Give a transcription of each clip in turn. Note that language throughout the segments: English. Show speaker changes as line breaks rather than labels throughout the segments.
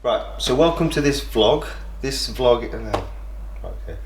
Right, so welcome to this vlog. Okay.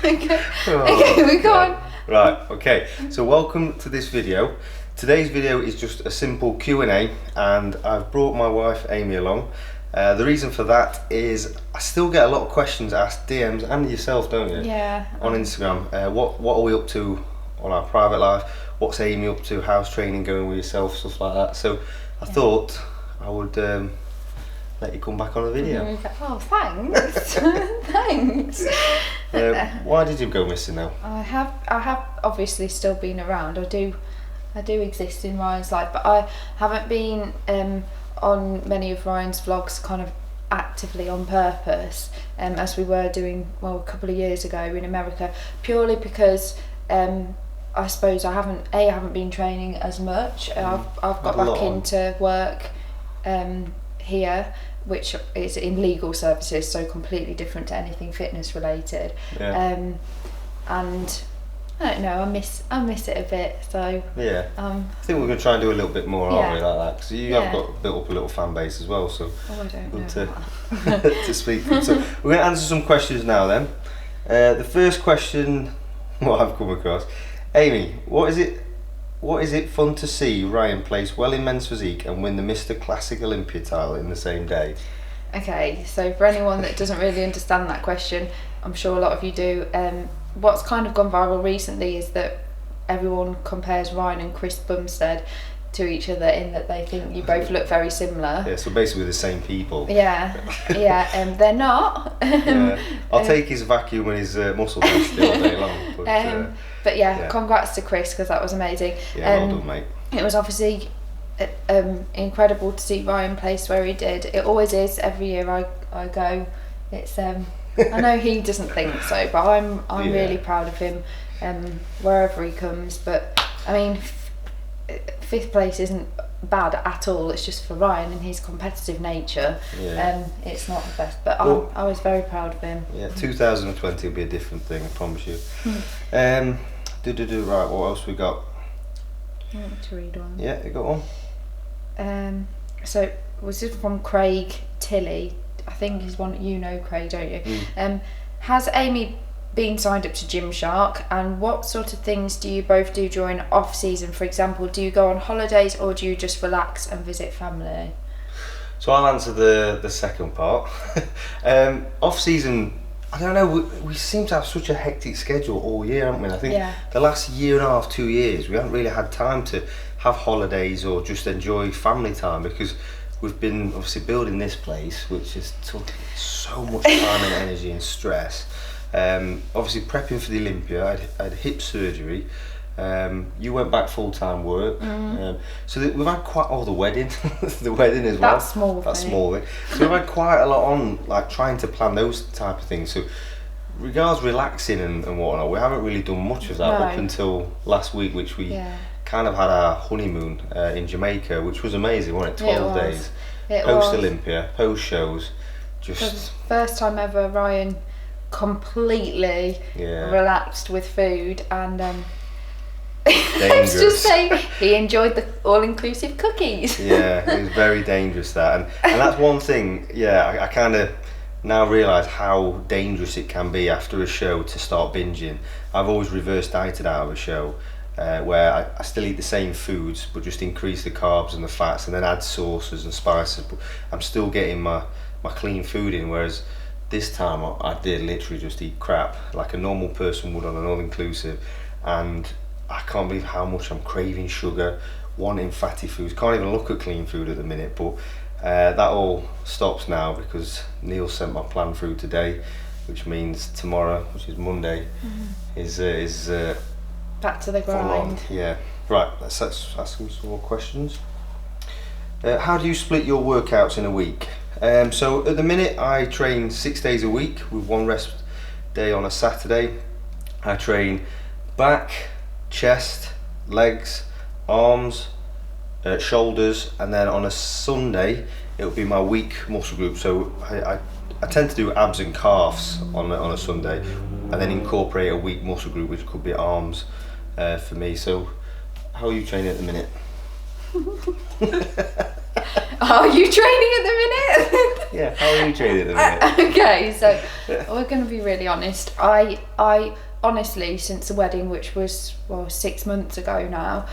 Okay, we go on.
Right, okay. So welcome to this video. Today's video is just a simple Q&A, and I've brought my wife Amy along. The reason for that is I still get a lot of questions asked, DMs, and yourself, don't you?
Yeah.
On Instagram. What are we up to on our private life? What's Amy up to? How's training going with yourself? Stuff like that. So I thought I would let you come back on the video.
Oh, thanks. Thanks.
Why did you go missing now?
I have obviously still been around. I do exist in Ryan's life, but I haven't been on many of Ryan's vlogs kind of actively on purpose, as we were doing a couple of years ago in America, purely because I suppose I haven't been training as much. I've got back into work here, which is in legal services, so completely different to anything fitness related.
Yeah.
And I don't know, I miss it a bit. So
yeah, I think we're going to try and do a little bit more, aren't we, like that? Because you have got built up a little fan base as well, so
I don't know
to speak to. So we're going to answer some questions now. Then the first question, what I've come across, Amy, what is it fun to see Ryan place well in men's physique and win the Mr. Classic Olympia title in the same day?
Okay, so for anyone that doesn't really understand that question, I'm sure a lot of you do. What's kind of gone viral recently is that everyone compares Ryan and Chris Bumstead to each other in that they think you both look very similar.
Yeah, so basically the same people.
Yeah, they're not.
Yeah. I'll take his vacuum and his muscle boost all day long.
But yeah, congrats to Chris, because that was amazing.
Yeah, well done, mate.
It was obviously incredible to see Ryan place where he did. It always is. Every year I go. It's I know he doesn't think so, but I'm really proud of him wherever he comes. But I mean, fifth place isn't bad at all. It's just for Ryan and his competitive nature. It's not the best, but I was very proud of him.
Yeah, 2020 will be a different thing, I promise you. Right, what else we got?
I want to read one.
Yeah, you got one.
So was this from Craig Tilley? I think he's one. You know Craig, don't you? Has Amy been signed up to Gymshark, and what sort of things do you both do during off season? For example, do you go on holidays or do you just relax and visit family?
So I'll answer the second part. Off season, I don't know, we seem to have such a hectic schedule all year, haven't we? I think the last year and a half, 2 years, we haven't really had time to have holidays or just enjoy family time, because we've been obviously building this place, which has took so much time and energy and stress. Obviously prepping for the Olympia, I had hip surgery. You went back full-time work. So we've had quite the wedding, the wedding as well. That small thing. So we've had quite a lot on, like trying to plan those type of things. So regards relaxing and whatnot, we haven't really done much of that up until last week, which we kind of had our honeymoon in Jamaica, which was amazing, wasn't it? 12 days. Post Olympia, post shows, just
first time ever Ryan completely relaxed with food, and let's just say he enjoyed the all-inclusive cookies.
Yeah, it was very dangerous, that, and that's one thing. I kind of now realise how dangerous it can be after a show to start binging. I've always reverse dieted out of a show, where I still eat the same foods but just increase the carbs and the fats and then add sauces and spices, but I'm still getting my clean food in, whereas this time I did literally just eat crap like a normal person would on an all-inclusive, and I can't believe how much I'm craving sugar, wanting fatty foods, can't even look at clean food at the minute. But that all stops now because Neil sent my plan through today, which means tomorrow, which is Monday, is
back to the grind.
Yeah. Right, let's ask him some more questions. How do you split your workouts in a week? So at the minute I train 6 days a week with one rest day on a Saturday. I train back, chest, legs, arms, shoulders, and then on a Sunday it'll be my weak muscle group. So I tend to do abs and calves on a Sunday, and then incorporate a weak muscle group, which could be arms for me. So how are you training at the minute?
Are you training at the minute?
Yeah, how are you training at the minute?
Okay, so we're going to be really honest. I honestly, since the wedding, which was 6 months ago now,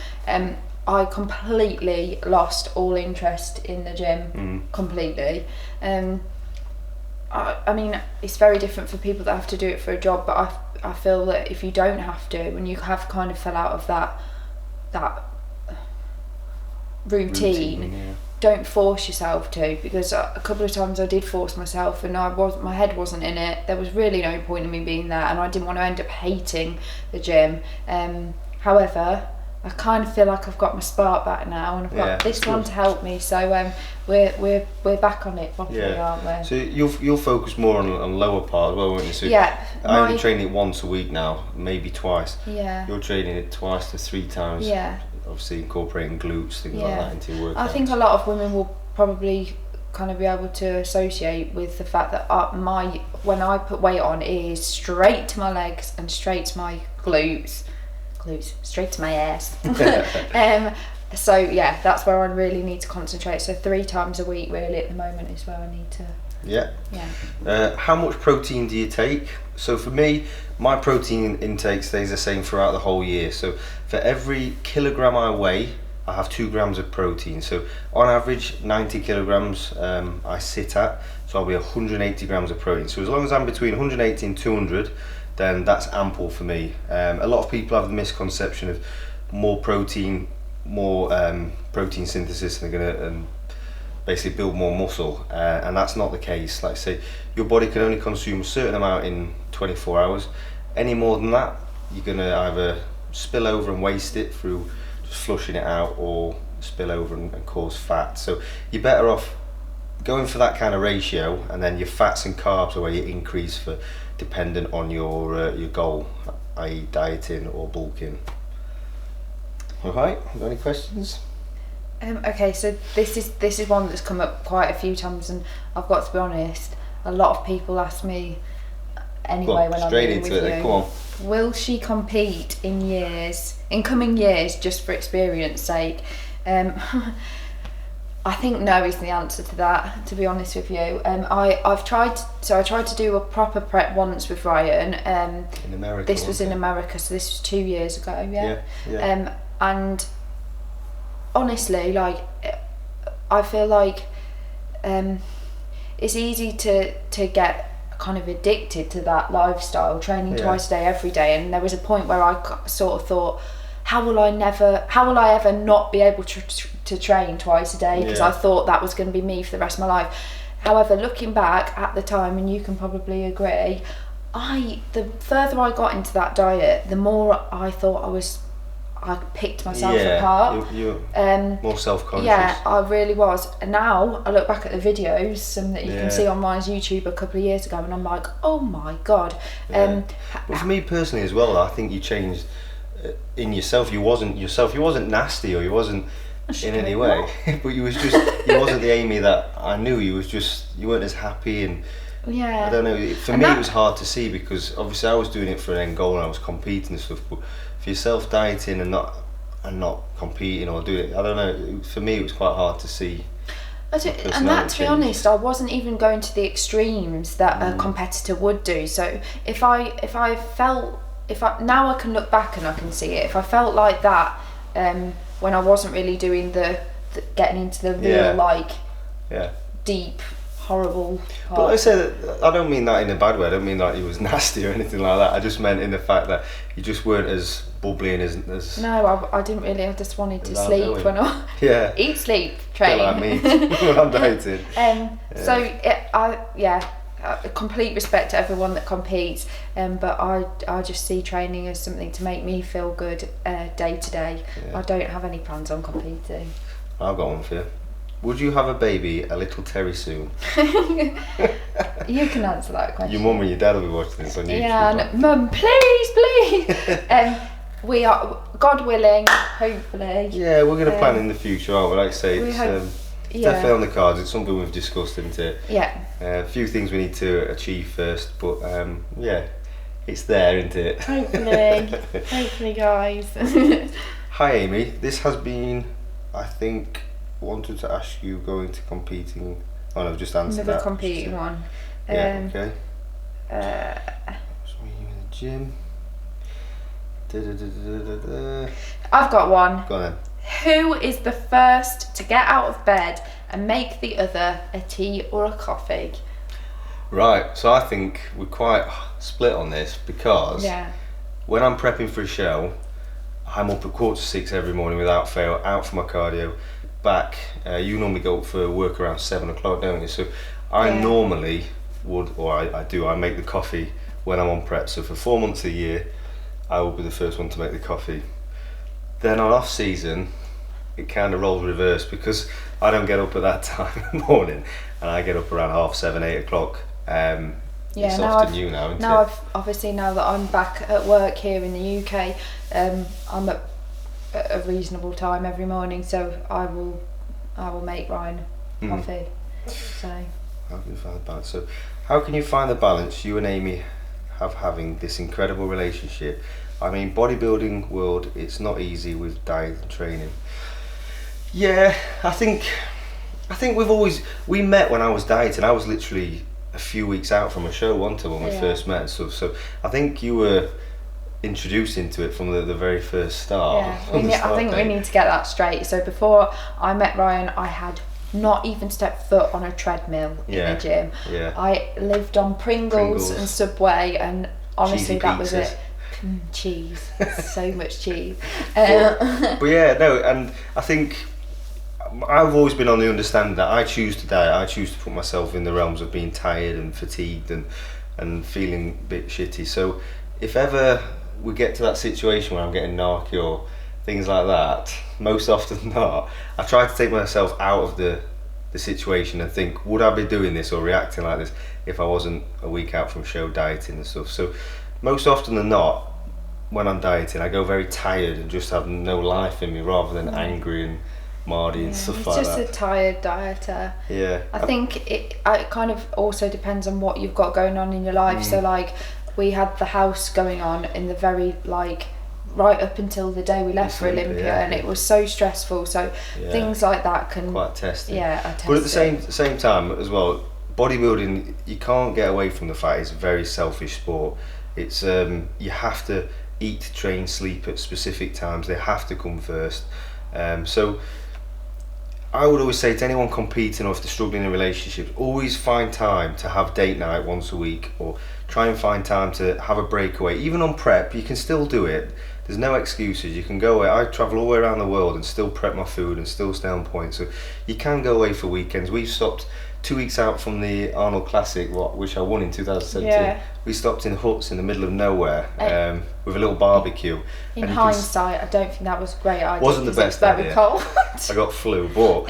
I completely lost all interest in the gym. Completely. I mean, it's very different for people that have to do it for a job, but I feel that if you don't have to, and you have kind of fell out of that routine, don't force yourself to, because a couple of times I did force myself and my head wasn't in it. There was really no point in me being there, and I didn't want to end up hating the gym. However, I kind of feel like I've got my spark back now, and I've got this one to help me. So we're back on it properly, aren't we?
So you'll focus more on lower part as well, won't you? So I only train it once a week now, maybe twice.
Yeah.
You're training it twice to 3 times.
Yeah.
Obviously incorporating glutes, things like that into your workouts.
I think a lot of women will probably kind of be able to associate with the fact that when I put weight on, it is straight to my legs and straight to my glutes, straight to my ass. So yeah, that's where I really need to concentrate. So 3 times a week really at the moment is where I need to.
How much protein do you take? So for me, my protein intake stays the same throughout the whole year. So for every kilogram I weigh, I have 2 grams of protein. So on average, 90 kilograms I sit at, so I'll be 180 grams of protein. So as long as I'm between 180 and 200, then that's ample for me. A lot of people have the misconception of more protein synthesis, and they're going to basically build more muscle, and that's not the case. Like I say, your body can only consume a certain amount in 24 hours. Any more than that, you're going to either spill over and waste it through just flushing it out, or spill over and cause fat. So you're better off going for that kind of ratio, and then your fats and carbs are where you increase for, dependent on your goal, i.e. dieting or bulking. Alright, got any questions?
Okay, so this is one that's come up quite a few times, and I've got to be honest, a lot of people ask me anyway when I'm in with you.
Come on.
Will she compete in coming years, just for experience sake? I think no is the answer to that, to be honest with you. I tried to do a proper prep once with Ryan.
In America.
This was in America, so this was 2 years ago.
Yeah.
And honestly, like, I feel like it's easy to get kind of addicted to that lifestyle, training twice a day, every day. And there was a point where I sort of thought, how will I ever not be able to train twice a day? Because I thought that was going to be me for the rest of my life. However, looking back at the time, and you can probably agree, the further I got into that diet, the more I thought I picked myself apart.
You're more self-conscious.
Yeah, I really was. And now I look back at the videos, some that you can see on my YouTube a couple of years ago, and I'm like, oh my god.
But for me personally as well, I think you changed in yourself. You wasn't nasty, or you wasn't in any way, but you wasn't the Amy that I knew. You weren't as happy, and I don't know, for me it was hard to see, because obviously I was doing it for an end goal and I was competing and stuff, but for yourself dieting and not competing or doing it, I don't know, for me it was quite hard to see.
And that, to be honest, I wasn't even going to the extremes that a competitor would do. So now I can look back and I can see it. If I felt like that when I wasn't really doing the getting into the real deep, horrible part.
But like I said, I don't mean that in a bad way. I don't mean like he was nasty or anything like that. I just meant in the fact that you just weren't as bubbly and as
no, I didn't really. I just wanted to sleep when I eat, sleep, train.
Like me when I'm dieting.
Complete respect to everyone that competes, but I just see training as something to make me feel good day to day. I don't have any plans on competing.
I've got one for you. Would you have a baby, a little Terry, soon?
You can answer that question.
Your mum and your dad will be watching this on YouTube.
Yeah, Mum, please. We are, God willing, hopefully.
Yeah, we're going to plan in the future, aren't we? Like I say, it's definitely on the cards. It's something we've discussed, isn't it?
Yeah.
A few things we need to achieve first, but it's there, isn't it?
Hopefully, guys.
Hi Amy, this has been, I think, wanted to ask you going to competing. Oh no, I've just answered
Another
that.
competing one.
Yeah, okay. So you in the gym.
I've got one.
Go on then.
Who is the first to get out of bed and make the other a tea or a coffee?
Right, so I think we're quite split on this because when I'm prepping for a show, I'm up at 5:45 every morning without fail, out for my cardio, back. You normally go up for work around 7 o'clock, don't you? So I normally would, or I make the coffee when I'm on prep. So for 4 months a year, I will be the first one to make the coffee. Then on off season, it kind of rolls reverse because I don't get up at that time in the morning, and I get up around 7:30, 8 o'clock. It's often you now, isn't it?
I've obviously, now that I'm back at work here in the UK, I'm at a reasonable time every morning, so I will make Ryan coffee. So
how can you find the balance? So how can you find the balance you and Amy have having this incredible relationship? I mean, bodybuilding world, it's not easy with diet and training. Yeah, I think we met when I was dieting. I was literally a few weeks out from a show when we first met and stuff. So I think you were introduced into it from the very first start.
Yeah, I think we need to get that straight. So before I met Ryan, I had not even stepped foot on a treadmill in a gym. Yeah. I lived on Pringles and Subway, and honestly, that was it. Cheese, so much cheese.
But yeah, no, and I think I've always been on the understanding that I choose to diet. I choose to put myself in the realms of being tired and fatigued and feeling a bit shitty. So if ever we get to that situation where I'm getting narky or things like that, most often than not, I try to take myself out of the situation and think, would I be doing this or reacting like this if I wasn't a week out from show dieting and stuff? So most often than not, when I'm dieting, I go very tired and just have no life in me, rather than angry and mardy and stuff like that.
It's just a tired dieter.
Yeah.
I think it kind of also depends on what you've got going on in your life. So like, we had the house going on in the very, like, right up until the day we left for Olympia, and it was so stressful. So things like that can
quite testing.
But
at the same time as well, bodybuilding, you can't get away from the fact it's a very selfish sport. It's you have to eat, train, sleep at specific times. They have to come first. So I would always say to anyone competing or if they're struggling in relationships, always find time to have date night once a week, or try and find time to have a breakaway. Even on prep, you can still do it. There's no excuses. You can go away. I travel all the way around the world and still prep my food and still stay on point. So you can go away for weekends. We've stopped 2 weeks out from the Arnold Classic, which I won in 2017. Yeah. We stopped in huts in the middle of nowhere with a little barbecue.
In hindsight, I don't think that was a great idea.
Wasn't the best idea.
Very cold.
I got flu, but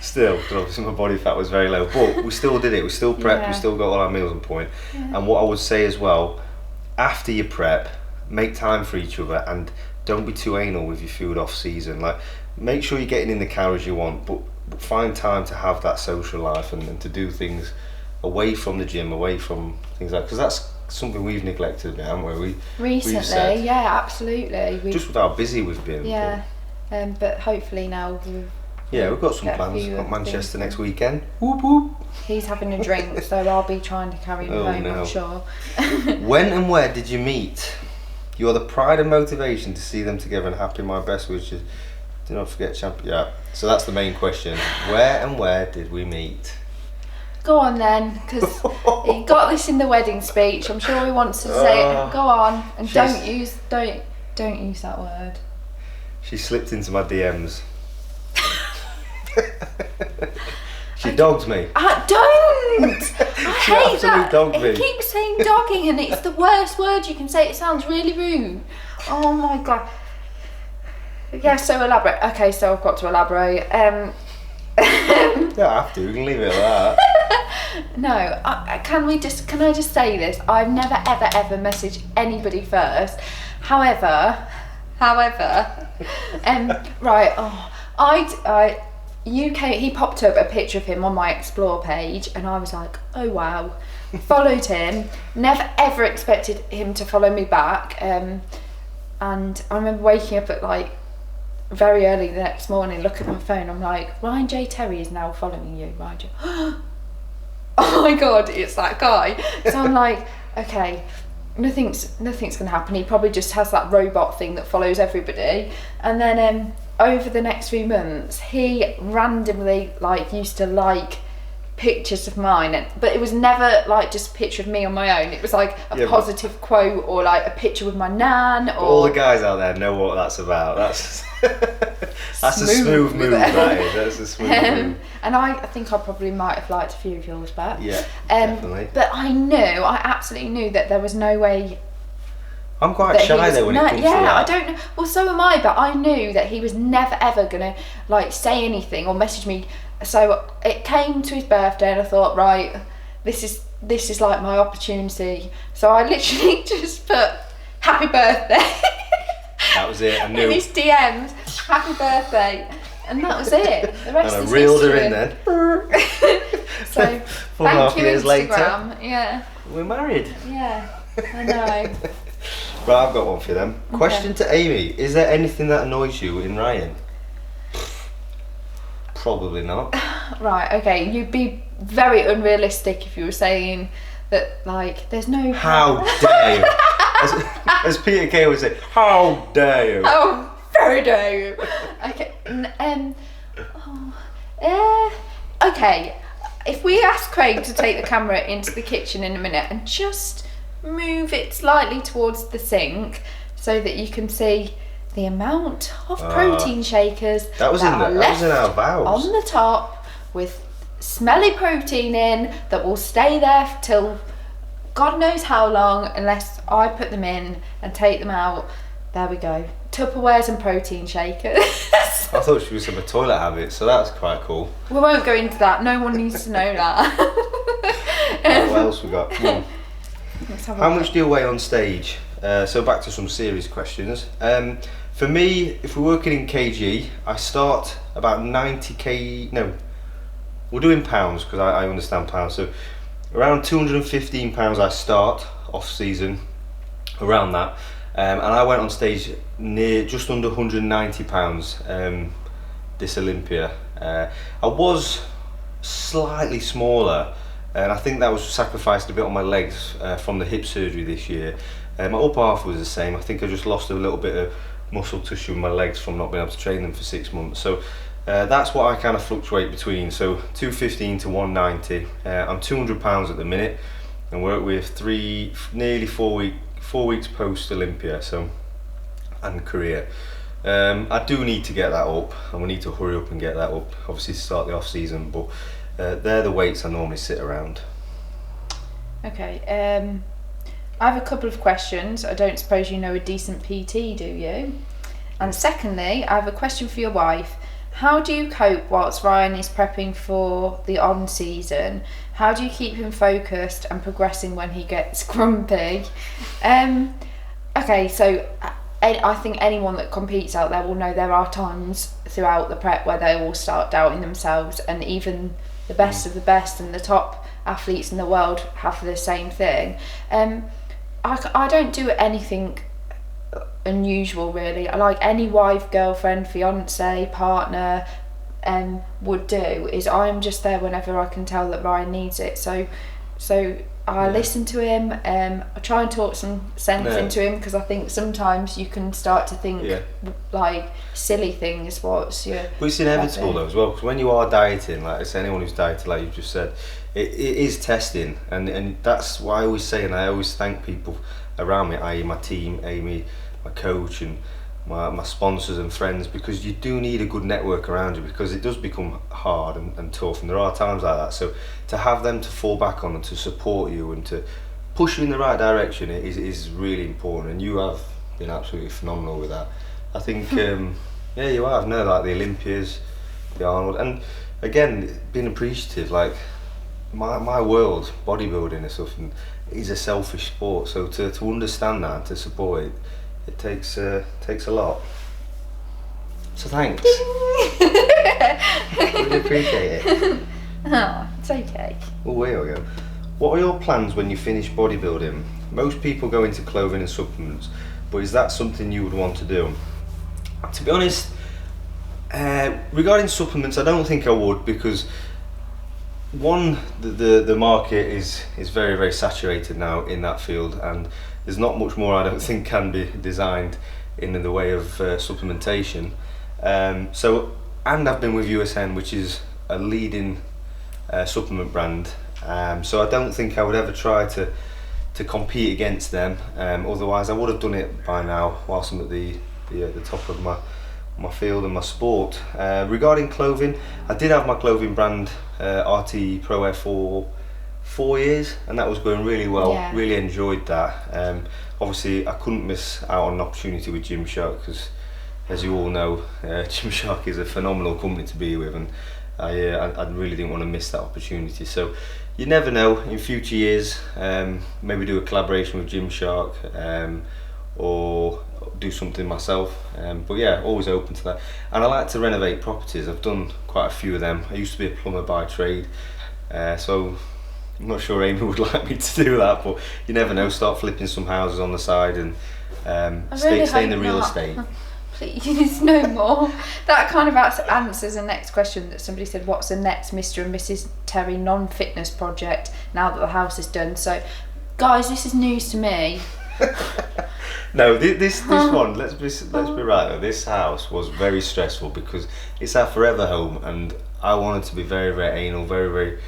still, because obviously my body fat was very low. But we still did it. We still prepped. We still got all our meals on point. And what I would say as well, after your prep, make time for each other and don't be too anal with your food off season. Like, make sure you're getting in the calories you want, but find time to have that social life and to do things away from the gym, away from things like, because that's something we've neglected a bit, haven't we?
Recently, yeah, absolutely.
Just with how busy we've been.
Yeah, but hopefully now
we've got some plans. We've got Manchester next weekend. Whoop whoop.
He's having a drink, so I'll be trying to carry him home, I'm sure.
When and where did you meet? You are the pride and motivation to see them together, and happy my best wishes. Do not forget champion. Yeah, so that's the main question. Where did we meet?
Go on then, because he got this in the wedding speech. I'm sure he wants to say it. Go on, and don't use that word.
She slipped into my DMs. She dogged me.
Don't! I hate that.
Dogged me.
He keeps saying dogging, and it's the worst word you can say. It sounds really rude. Oh my god. Yeah, so elaborate. Okay, so I've got to elaborate.
You don't have to. You can leave it like that.
No, can I just say this? I've never ever messaged anybody first. However, right. He popped up a picture of him on my explore page, and I was like, oh wow. Followed him. Never ever expected him to follow me back. And I remember waking up at like very early the next morning, look at my phone, I'm like, Ryan J. Terry is now following you, Ryan J. Oh my god, it's that guy. So I'm like, okay, nothing's gonna happen. He probably just has that robot thing that follows everybody. And then over the next few months, he randomly like used to like pictures of mine, but it was never like just a picture of me on my own. It was like a positive quote, or like a picture with my nan. Or
all the guys out there know what that's about. That's that's a smooth move. That is. That's a smooth move.
And I think I probably might have liked a few of yours back.
Yeah, definitely.
But I absolutely knew that there was no way.
I'm quite shy though when it comes to that.
I don't know. Well, so am I, but I knew that he was never ever gonna like say anything or message me. So it came to his birthday, and I thought, right, this is like my opportunity. So I literally just put happy birthday.
That was it. I knew.
In his DMs, happy birthday, and that was it. The rest
and
is
I reeled
history.
her in then.
So
4.5
thank you,
years later.
Instagram. Yeah.
We're married.
Yeah, I know.
Right, I've got one for them. Okay. Question to Amy: is there anything that annoys you in Ryan? Probably not.
Right, okay, you'd be very unrealistic if you were saying that, like, there's no...
How dare you? As Peter Kay would say, how dare you?
How very dare you? Okay, okay, if we ask Craig to take the camera into the kitchen in a minute and just move it slightly towards the sink so that you can see the amount of protein shakers
that was in our vows
on the top with smelly protein in that will stay there till God knows how long unless I put them in and take them out. There we go. Tupperwares and protein shakers.
I thought she was some toilet habits, so that's quite cool.
We won't go into that. No one needs to know that.
What else we got? How much do you weigh on stage? So back to some serious questions. For me, if we're working in kg, I start about 90 no, we're doing pounds because I understand pounds, so around 215 pounds I start off season, around that, and I went on stage near just under 190 pounds this Olympia. I was slightly smaller, and I think that was sacrificed a bit on my legs from the hip surgery this year. My upper half was the same. I think I just lost a little bit of muscle tissue in my legs from not being able to train them for 6 months. So that's what I kind of fluctuate between. So 215 to 190. I'm 200 pounds at the minute, and work with nearly 4 weeks post Olympia. So and career. I do need to get that up, and we need to hurry up and get that up. Obviously to start the off season, but they're the weights I normally sit around.
Okay. I have a couple of questions. I don't suppose you know a decent PT, do you? And secondly, I have a question for your wife. How do you cope whilst Ryan is prepping for the on season? How do you keep him focused and progressing when he gets grumpy? Okay, so I think anyone that competes out there will know there are times throughout the prep where they all start doubting themselves, and even the best of the best and the top athletes in the world have the same thing. I don't do anything unusual really. I like any wife, girlfriend, fiance, partner would do, is I'm just there whenever I can tell that Ryan needs it. So I listen to him. I try and talk some sense into him, because I think sometimes you can start to think like silly things. But
it's inevitable though as well, because when you are dieting, like I say, anyone who's dieted, like you just said, it is testing, and that's why I always say, and I always thank people around me, i.e. my team, Amy, my coach, and my sponsors and friends, because you do need a good network around you, because it does become hard and tough, and there are times like that. So to have them to fall back on and to support you and to push you in the right direction is really important, and you have been absolutely phenomenal with that. I think you have. No, like the Olympias, the Arnold, and again being appreciative, like my world, bodybuilding and stuff, and is a selfish sport, so to understand that and to support it, it takes a lot. So thanks. Really appreciate it.
Oh, it's okay.
Well, there we go. What are your plans when you finish bodybuilding? Most people go into clothing and supplements, but is that something you would want to do? To be honest, Regarding supplements, I don't think I would, because one, the market is very, very saturated now in that field, and there's not much more I don't think can be designed in the way of supplementation. So, and I've been with USN, which is a leading supplement brand. So I don't think I would ever try to compete against them. Otherwise, I would have done it by now, whilst I'm at the top of my field and my sport. Regarding clothing, I did have my clothing brand RT Pro Air for 4 years, and that was going really well.
Yeah.
Really enjoyed that. Obviously, I couldn't miss out on an opportunity with Gymshark, because, as you all know, Gymshark is a phenomenal company to be with, and I really didn't want to miss that opportunity. So you never know, in future years, maybe do a collaboration with Gymshark, or do something myself. But yeah, always open to that. And I like to renovate properties. I've done quite a few of them. I used to be a plumber by trade, so I'm not sure Amy would like me to do that, but you never know. Start flipping some houses on the side, and stay in the real estate.
Please, no more. That kind of answers the next question that somebody said, what's the next Mr. and Mrs. Terry non-fitness project now that the house is done? So guys, this is news to me.
No, this one, let's be right though, this house was very stressful, because it's our forever home, and I wanted to be very, very anal, very, very,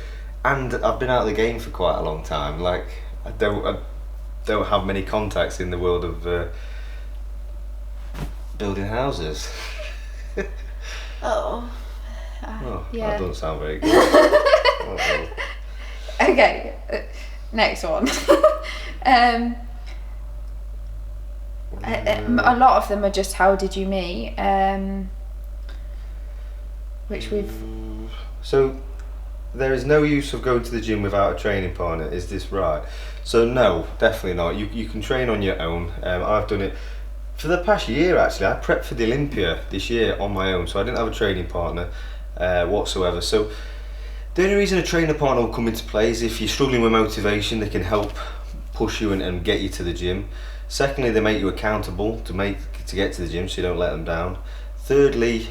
and I've been out of the game for quite a long time. Like, I don't have many contacts in the world of building houses.
Yeah.
That doesn't sound very good. Oh.
Okay, next one. A lot of them are just how did you meet, which we've.
So there is no use of going to the gym without a training partner, is this right? So no, definitely not. You can train on your own. I've done it for the past year actually. I prepped for the Olympia this year on my own, so I didn't have a training partner whatsoever. So the only reason a trainer partner will come into play is if you're struggling with motivation. They can help push you and get you to the gym. Secondly, they make you accountable to get to the gym, so you don't let them down. Thirdly,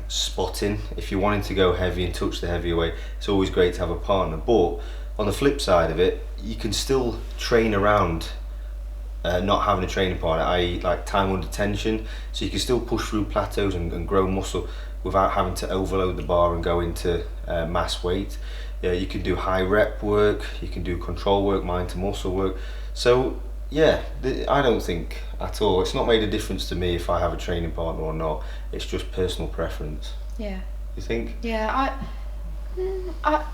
spotting. If you're wanting to go heavy and touch the heavier weight, it's always great to have a partner. But on the flip side of it, you can still train around not having a training partner, i.e. like time under tension, so you can still push through plateaus and grow muscle without having to overload the bar and go into mass weight. You can do high rep work, you can do control work, mind to muscle work. So yeah, I don't think at all, it's not made a difference to me if I have a training partner or not. It's just personal preference.
Yeah.
You think?
Yeah,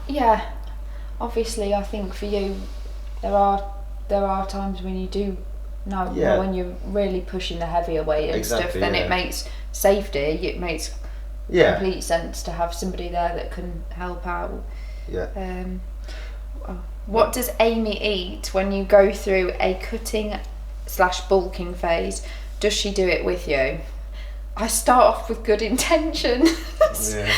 yeah. Obviously, I think for you, there are times when you do know when you're really pushing the heavier weight and stuff. Then it makes safety. It makes complete sense to have somebody there that can help out.
Yeah.
What does Amy eat when you go through a cutting/bulking phase? Does she do it with you? I start off with good intentions.
Yeah.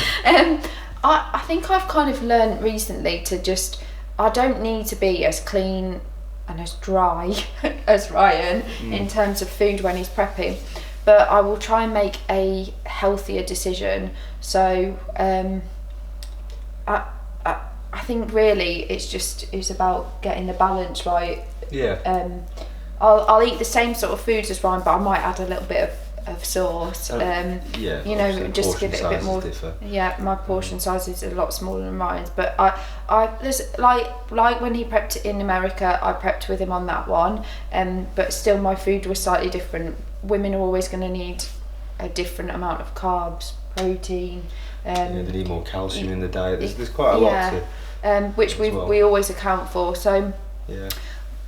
I think I've kind of learned recently to just, I don't need to be as clean and as dry as Ryan in terms of food when he's prepping, but I will try and make a healthier decision. So I think really it's about getting the balance right.
Yeah.
I'll eat the same sort of foods as Ryan, but I might add a little bit of sauce.
Yeah.
You know, just to give it a bit more.
Differ.
Yeah, my portion size is a lot smaller than Ryan's, but I there's like when he prepped in America, I prepped with him on that one. But still, my food was slightly different. Women are always going to need a different amount of carbs, protein.
They need more calcium in the diet. There's quite a lot to.
Which we always account for. So.
Yeah.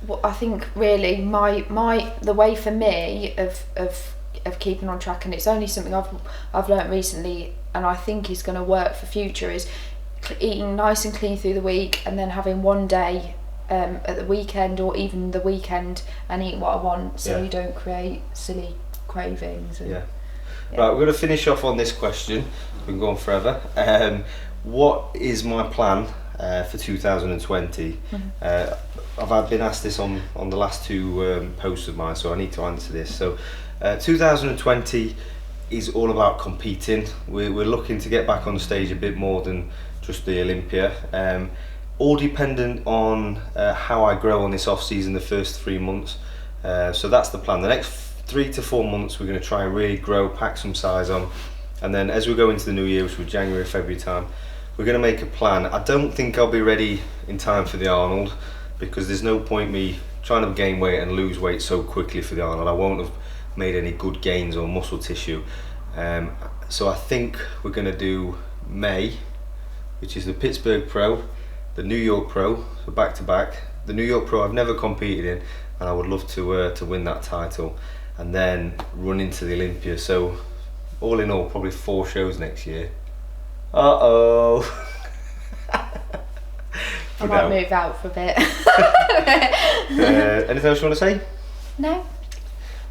Well, I think really the way for me of keeping on track, and it's only something I've learnt recently, and I think is going to work for future, is eating nice and clean through the week, and then having one day at the weekend or even the weekend and eat what I want, so you don't create silly cravings. And,
Right, we're going to finish off on this question. We've been going forever. What is my plan for 2020? I've been asked this on the last two posts of mine, so I need to answer this. So 2020, is all about competing. We're looking to get back on the stage a bit more than just the Olympia. All dependent on how I grow on this off season the first 3 months. So that's the plan. The next 3 to 4 months we're going to try and really grow, pack some size on, and then as we go into the new year, which is January, February time, we're going to make a plan. I don't think I'll be ready in time for the Arnold, because there's no point me trying to gain weight and lose weight so quickly for the Arnold. I won't have made any good gains on muscle tissue. So I think we're going to do May, which is the Pittsburgh Pro, the New York Pro, so back to back. The New York Pro I've never competed in, and I would love to win that title, and then run into the Olympia. So all in all, probably 4 shows next year. I
might move out for a bit.
Anything else you want to say?
No,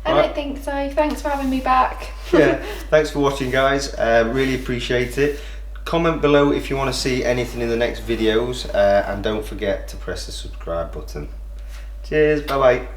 I don't think so. Thanks for having me back.
Yeah, thanks for watching, guys. Really appreciate it. Comment below if you want to see anything in the next videos, and don't forget to press the subscribe button. Cheers, bye bye.